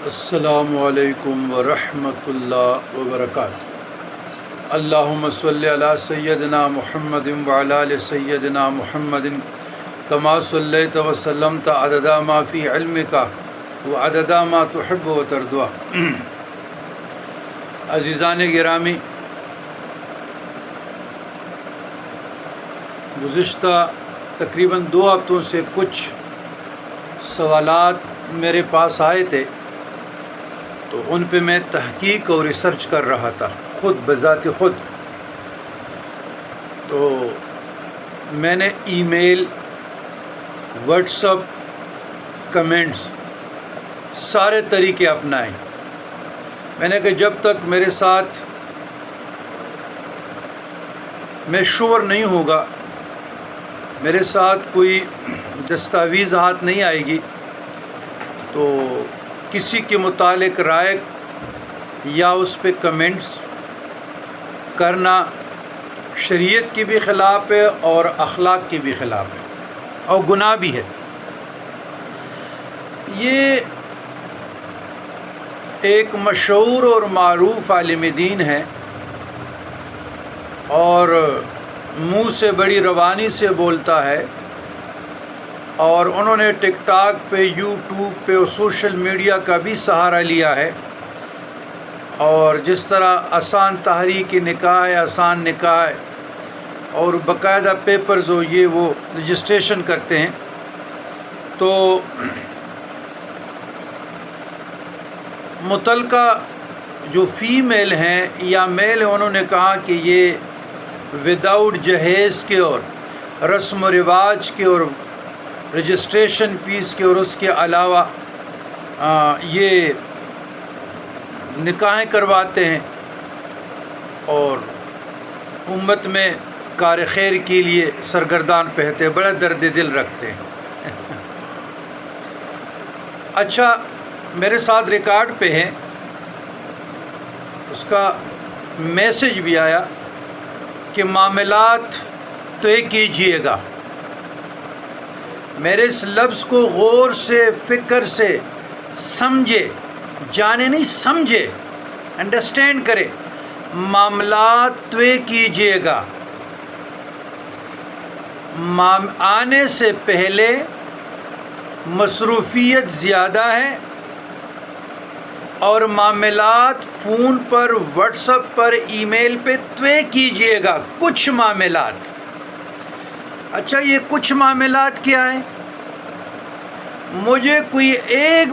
السلام علیکم ورحمۃ اللہ وبرکاتہ۔ اللہم صلی علی سیدنا محمد وعلی آل سیدنا محمد کما صلیت وسلمت عدد ما فی علمک وعدد ما تحب و ترضی۔ عزیزان گرامی، گزشتہ تقریباً 2 ہفتوں سے کچھ سوالات میرے پاس آئے تھے، تو ان پہ میں تحقیق اور ریسرچ کر رہا تھا خود بذات خود۔ تو میں نے ای میل، واٹس اپ، کمنٹس سارے طریقے اپنائے۔ میں نے کہا جب تک میرے ساتھ میں شور نہیں ہوگا، میرے ساتھ کوئی دستاویز ہاتھ نہیں آئے گی، تو کسی کے متعلق رائے یا اس پہ کمنٹس کرنا شریعت کی بھی خلاف ہے اور اخلاق کی بھی خلاف ہے اور گناہ بھی ہے۔ یہ ایک مشہور اور معروف عالم دین ہے، اور منہ سے بڑی روانی سے بولتا ہے، اور انہوں نے ٹک ٹاک پہ، یوٹیوب پہ اور سوشل میڈیا کا بھی سہارا لیا ہے، اور جس طرح آسان تحریک نکاح ہے، آسان نکاح ہے، اور باقاعدہ پیپرز ہو، یہ وہ رجسٹریشن کرتے ہیں۔ تو متعلقہ جو فیمیل ہیں یا میل ہیں، انہوں نے کہا کہ یہ وداؤٹ جہیز کے اور رسم و رواج کے اور رجسٹریشن فیس کے اور اس کے علاوہ یہ نکاحیں کرواتے ہیں، اور امت میں کار خیر کے لیے سرگردان پہتے ہیں، بڑا درد دل رکھتے ہیں۔ اچھا، میرے ساتھ ریکارڈ پہ ہے، اس کا میسج بھی آیا کہ معاملات طے کیجیے گا۔ میرے اس لفظ کو غور سے، فکر سے سمجھے، جانے نہیں سمجھے، انڈرسٹینڈ کرے۔ معاملات طے کیجیے گا، آنے سے پہلے مصروفیت زیادہ ہے، اور معاملات فون پر، واٹس اپ پر، ای میل پہ طے کیجیے گا، کچھ معاملات۔ اچھا، یہ کچھ معاملات کیا ہیں؟ مجھے کوئی ایک